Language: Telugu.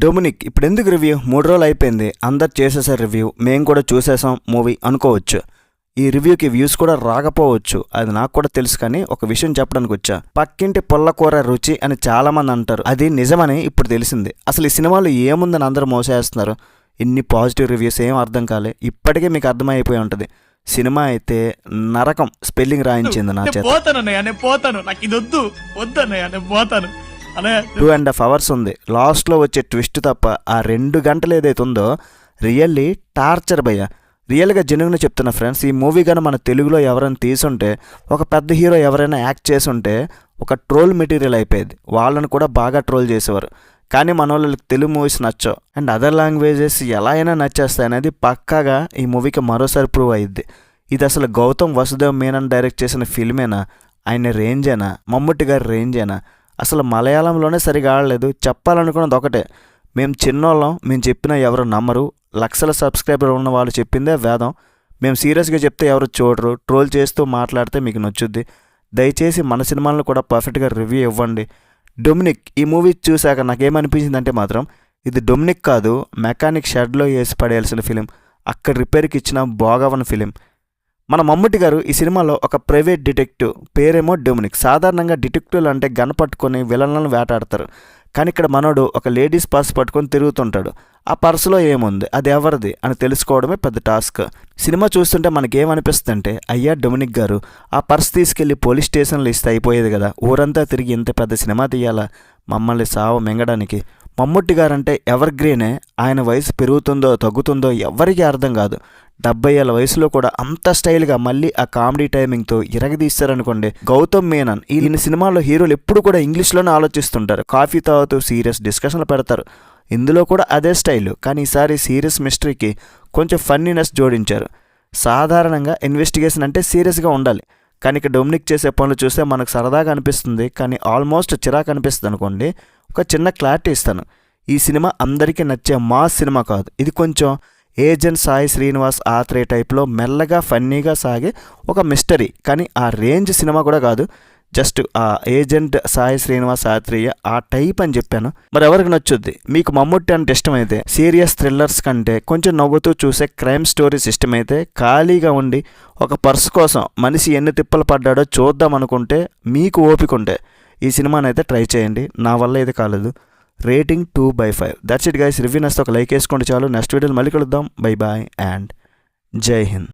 డొమినిక్ ఇప్పుడు ఎందుకు రివ్యూ? 3 రోజులు అయిపోయింది, అందరు చేసేసారు రివ్యూ, మేము కూడా చూసేసాం మూవీ అనుకోవచ్చు. ఈ రివ్యూకి వ్యూస్ కూడా రాకపోవచ్చు, అది నాకు కూడా తెలుసు. కానీ ఒక విషయం చెప్పడానికి వచ్చా. పక్కింటి పుల్లకూర రుచి అని చాలామంది అంటారు, అది నిజమని ఇప్పుడు తెలిసింది. అసలు ఈ సినిమాలో ఏముందని అందరూ మోసేస్తున్నారు. ఇన్ని పాజిటివ్ రివ్యూస్ ఏం అర్థం కాలే. ఇప్పటికే మీకు అర్థమైపోయి ఉంటుంది. సినిమా అయితే నరకం స్పెల్లింగ్ రాయించింది నా చేత. 2.5 hours ఉంది. లాస్ట్లో వచ్చే ట్విస్ట్ తప్ప ఆ 2 గంటలు ఏదైతే ఉందో రియల్లీ టార్చర్ భయ్య. రియల్గా జెన్యూన్గా చెప్తున్నా ఫ్రెండ్స్, ఈ మూవీ కానీ మన తెలుగులో ఎవరైనా తీసుంటే, ఒక పెద్ద హీరో ఎవరైనా యాక్ట్ చేసుంటే ఒక ట్రోల్ మెటీరియల్ అయిపోయేది. వాళ్ళని కూడా బాగా ట్రోల్ చేసేవారు. కానీ మన వాళ్ళకి తెలుగు మూవీస్ నచ్చవు అండ్ అదర్ లాంగ్వేజెస్ ఎలా అయినా నచ్చేస్తాయి అనేది పక్కాగా ఈ మూవీకి మరోసారి ప్రూవ్ అయ్యిద్ది. ఇది అసలు గౌతమ్ వసుదేవ్ మేనన్ డైరెక్ట్ చేసిన ఫిల్మేనా? ఆయన రేంజేనా? మమ్ముట్టి గారి రేంజేనా? అసలు మలయాళంలోనే సరిగా ఆడలేదు. చెప్పాలనుకున్నది ఒకటే, మేము చిన్నోళ్ళం, మేము చెప్పినా ఎవరు నమ్మరు, లక్షల సబ్స్క్రైబర్ ఉన్న వాళ్ళు చెప్పిందే వేదం, మేము సీరియస్గా చెప్తే ఎవరు చూడరు, ట్రోల్ చేస్తూ మాట్లాడితే మీకు నచ్చుద్ది. దయచేసి మన సినిమాలను కూడా పర్ఫెక్ట్గా రివ్యూ ఇవ్వండి. డొమినిక్ ఈ మూవీ చూశాక నాకేమనిపించిందంటే మాత్రం ఇది డొమినిక్ కాదు, మెకానిక్ షెడ్లో వేసి పడేయాల్సిన ఫిలిం, అక్కడ రిపేర్కి ఇచ్చిన బాగవన్ ఫిలిం. మన మమ్ముట్టి గారు ఈ సినిమాలో ఒక ప్రైవేట్ డిటెక్టివ్, పేరేమో డొమినిక్. సాధారణంగా డిటెక్టివ్లు అంటే గన్ పట్టుకొని విలన్లను వేటాడతారు. కానీ ఇక్కడ మనోడు ఒక లేడీస్ పర్స్ పట్టుకొని తిరుగుతుంటాడు. ఆ పర్సులో ఏముంది, అది ఎవరిది అని తెలుసుకోవడమే పెద్ద టాస్క్. సినిమా చూస్తుంటే మనకేమనిపిస్తుందంటే, అయ్యా డొమినిక్ గారు ఆ పర్స్ తీసుకెళ్లి పోలీస్ స్టేషన్లో ఇస్తే అయిపోయేది కదా, ఊరంతా తిరిగి ఇంత పెద్ద సినిమా తీయాలా మమ్మల్ని సావ మింగడానికి. మమ్ముట్టి గారంటే ఎవర్ గ్రీనే. ఆయన వయసు పెరుగుతుందో తగ్గుతుందో ఎవరికీ అర్థం కాదు. 70 ఏళ్ళ వయసులో కూడా అంత స్టైల్గా మళ్ళీ ఆ కామెడీ టైమింగ్తో ఇరగదీస్తారనుకోండి. గౌతమ్ మేనన్ ఈయన సినిమాలో హీరోలు ఎప్పుడు కూడా ఇంగ్లీష్లోనే ఆలోచిస్తుంటారు. కాఫీ తాగుతూ సీరియస్ డిస్కషన్లు పెడతారు. ఇందులో కూడా అదే స్టైల్, కానీ ఈసారి సీరియస్ మిస్టరీకి కొంచెం ఫన్నీనెస్ జోడించారు. సాధారణంగా ఇన్వెస్టిగేషన్ అంటే సీరియస్గా ఉండాలి, కానీ ఇక్కడ డొమినిక్ చేసే పనులు చూస్తే మనకు సరదాగా అనిపిస్తుంది, కానీ ఆల్మోస్ట్ చిరాకు అనిపిస్తుంది అనుకోండి. ఒక చిన్న క్లారిటీ ఇస్తాను, ఈ సినిమా అందరికీ నచ్చే మాస్ సినిమా కాదు. ఇది కొంచెం ఏజెంట్ సాయి శ్రీనివాస్ ఆత్రే టైప్లో మెల్లగా ఫన్నీగా సాగే ఒక మిస్టరీ, కానీ ఆ రేంజ్ సినిమా కూడా కాదు. జస్ట్ ఆ ఏజెంట్ సాయి శ్రీనివాస్ ఆత్రేయ ఆ టైప్ అని చెప్పాను. మరి ఎవరికి నచ్చుద్ది? మీకు మమ్ముట్టి అంటే ఇష్టమైతే, సీరియస్ థ్రిల్లర్స్ కంటే కొంచెం నవ్వుతూ చూసే క్రైమ్ స్టోరీస్ ఇష్టమైతే, ఖాళీగా ఉండి ఒక పర్స్ కోసం మనిషి ఎన్ని తిప్పలు పడ్డాడో చూద్దాం అనుకుంటే, మీకు ఓపిక ఉంటే ఈ సినిమానైతే ట్రై చేయండి. నా వల్ల ఇది కాలేదు. Rating 2/5. That's it guys. Review నచ్చితే ఒక లైక్ వేసుకోండి చాలు. నెక్స్ట్ వీడియోలో మళ్ళీ కలుద్దాం. బై బాయ్ అండ్ జై హింద్.